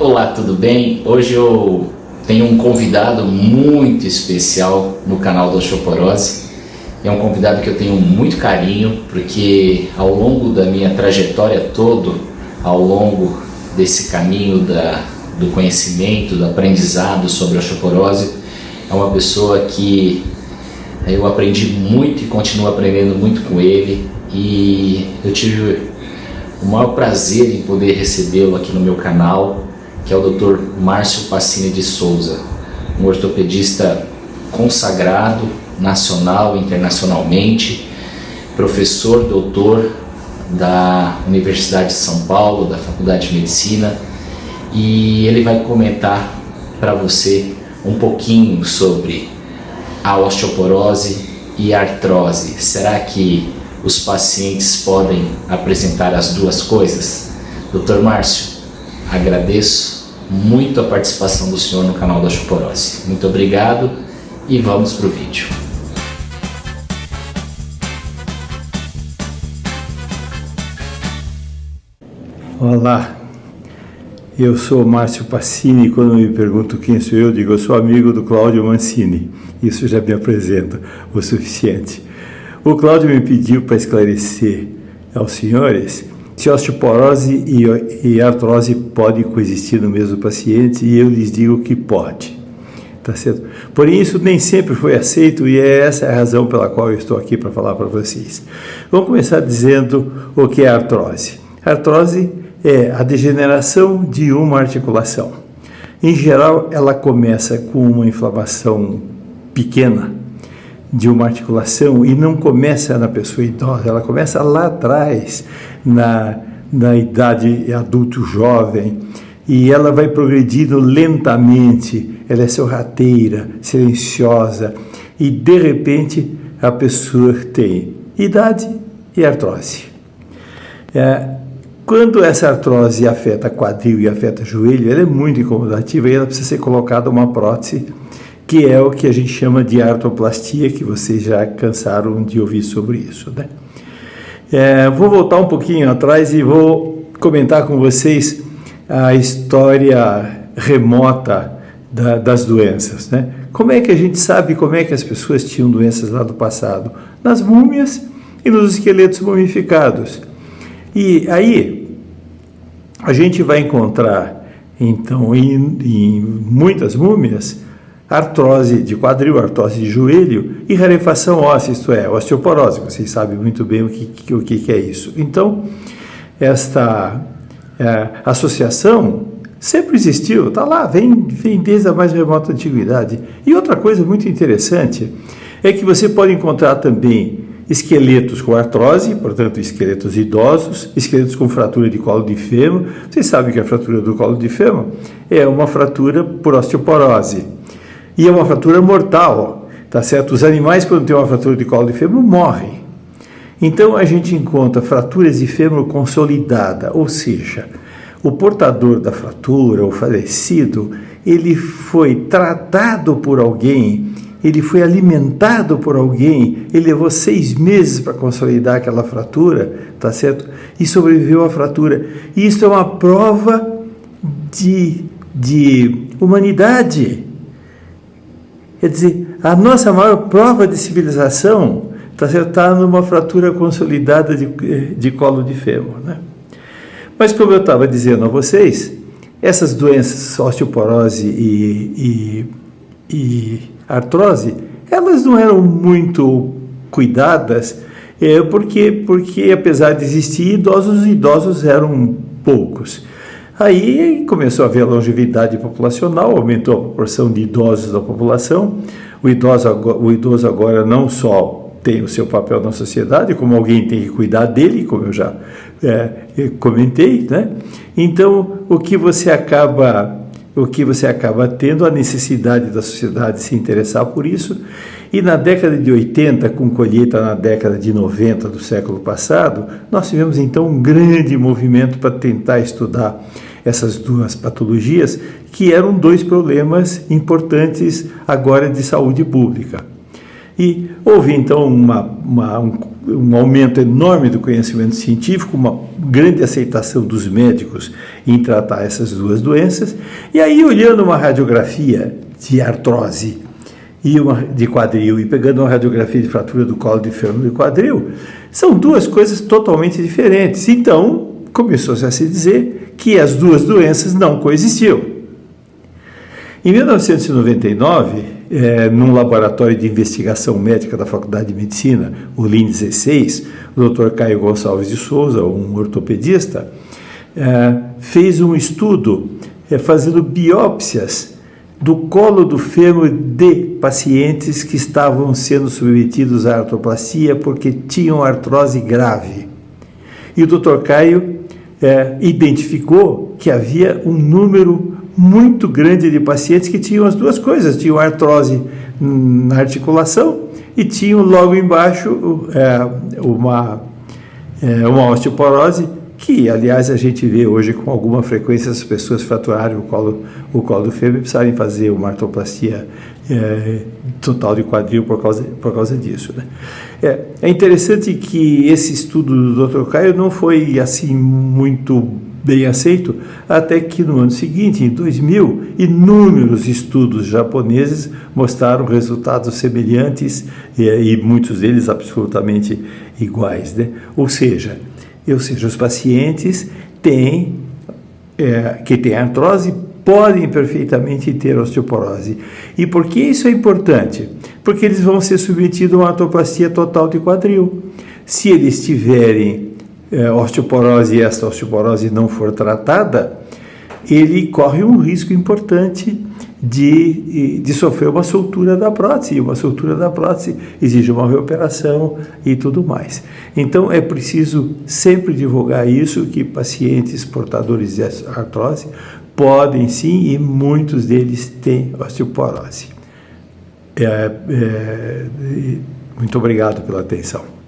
Olá, tudo bem? Hoje eu tenho um convidado muito especial no canal da Osteoporose. É um convidado que eu tenho muito carinho, porque ao longo da minha trajetória toda, ao longo desse caminho do conhecimento, do aprendizado sobre a osteoporose, é uma pessoa que eu aprendi muito e continuo aprendendo muito com ele, e eu tive o maior prazer em poder recebê-lo aqui no meu canal, que é o Dr. Márcio Pacini de Souza, um ortopedista consagrado nacional e internacionalmente, professor doutor da Universidade de São Paulo, da Faculdade de Medicina, e ele vai comentar para você um pouquinho sobre a osteoporose e a artrose. Será que os pacientes podem apresentar as duas coisas? Dr. Márcio, agradeço muito a participação do senhor no canal da Osteoporose. Muito obrigado e vamos para o vídeo. Olá, eu sou Márcio Pacini. Quando me perguntam quem sou eu, digo eu sou amigo do Cláudio Mancini. Isso já me apresenta o suficiente. O Cláudio me pediu para esclarecer aos senhores se osteoporose e artrose podem coexistir no mesmo paciente, e eu lhes digo que pode, tá certo? Porém, isso nem sempre foi aceito, e essa é a razão pela qual eu estou aqui para falar para vocês. Vamos começar dizendo o que é a artrose. A artrose é a degeneração de uma articulação. Em geral, ela começa com uma inflamação pequena de uma articulação, e não começa na pessoa idosa, ela começa lá atrás, na idade adulto jovem, e ela vai progredindo lentamente, ela é sorrateira, silenciosa, e de repente a pessoa tem idade e artrose. Quando essa artrose afeta quadril e afeta joelho, ela é muito incomodativa e ela precisa ser colocada uma prótese, que é o que a gente chama de artroplastia, que vocês já cansaram de ouvir sobre isso, né? Vou voltar um pouquinho atrás e vou comentar com vocês a história remota das doenças, né? Como é que a gente sabe como é que as pessoas tinham doenças lá do passado? Nas múmias e nos esqueletos mumificados. E aí a gente vai encontrar, então, em muitas múmias, artrose de quadril, artrose de joelho e rarefação óssea, isto é, osteoporose. Vocês sabem muito bem o que é isso. Então, esta associação sempre existiu, está lá, vem desde a mais remota antiguidade. E outra coisa muito interessante é que você pode encontrar também esqueletos com artrose, portanto, esqueletos idosos, esqueletos com fratura de colo de fêmur. Vocês sabem que a fratura do colo de fêmur é uma fratura por osteoporose. E é uma fratura mortal, tá certo? Os animais, quando tem uma fratura de colo de fêmur, morrem. Então, a gente encontra fraturas de fêmur consolidada, ou seja, o portador da fratura, o falecido, ele foi tratado por alguém, ele foi alimentado por alguém, ele levou 6 meses para consolidar aquela fratura, tá certo? E sobreviveu à fratura. E isso é uma prova de humanidade. Quer dizer, a nossa maior prova de civilização está numa fratura consolidada de colo de fêmur, né? Mas, como eu estava dizendo a vocês, essas doenças, osteoporose e artrose, elas não eram muito cuidadas, porque apesar de existir os idosos eram poucos. Aí começou a haver a longevidade populacional, aumentou a proporção de idosos da população. O idoso agora não só tem o seu papel na sociedade, como alguém tem que cuidar dele, como eu já comentei, né? Então, o que você acaba tendo a necessidade da sociedade se interessar por isso. E na década de 80, com colheita na década de 90 do século passado, nós tivemos então um grande movimento para tentar estudar essas duas patologias, que eram 2 problemas importantes agora de saúde pública. E houve então um aumento enorme do conhecimento científico, uma grande aceitação dos médicos em tratar essas duas doenças, e aí olhando uma radiografia de artrose e uma de quadril, e pegando uma radiografia de fratura do colo de fêmur e quadril, são duas coisas totalmente diferentes. Então, começou-se a se dizer que as duas doenças não coexistiam. Em 1999, num laboratório de investigação médica da Faculdade de Medicina, o LIN 16, o Dr. Caio Gonçalves de Souza, um ortopedista, fez um estudo fazendo biópsias do colo do fêmur de pacientes que estavam sendo submetidos à artroplastia porque tinham artrose grave. E o Dr. Caio identificou que havia um número muito grande de pacientes que tinham as duas coisas, tinham artrose na articulação e tinham logo embaixo uma osteoporose, que aliás a gente vê hoje com alguma frequência as pessoas fraturarem o colo do fêmur e precisarem fazer uma artroplastia total de quadril por causa disso, né? É interessante que esse estudo do Dr. Caio não foi assim muito bem aceito, até que no ano seguinte, em 2000, inúmeros estudos japoneses mostraram resultados semelhantes e muitos deles absolutamente iguais, né? Ou seja, os pacientes que têm artrose podem perfeitamente ter osteoporose. E por que isso é importante? Porque eles vão ser submetidos a uma artroplastia total de quadril. Se eles tiverem osteoporose e essa osteoporose não for tratada, ele corre um risco importante de sofrer uma soltura da prótese, e uma soltura da prótese exige uma reoperação e tudo mais. Então é preciso sempre divulgar isso, que pacientes portadores de artrose podem sim, e muitos deles têm osteoporose. Muito obrigado pela atenção.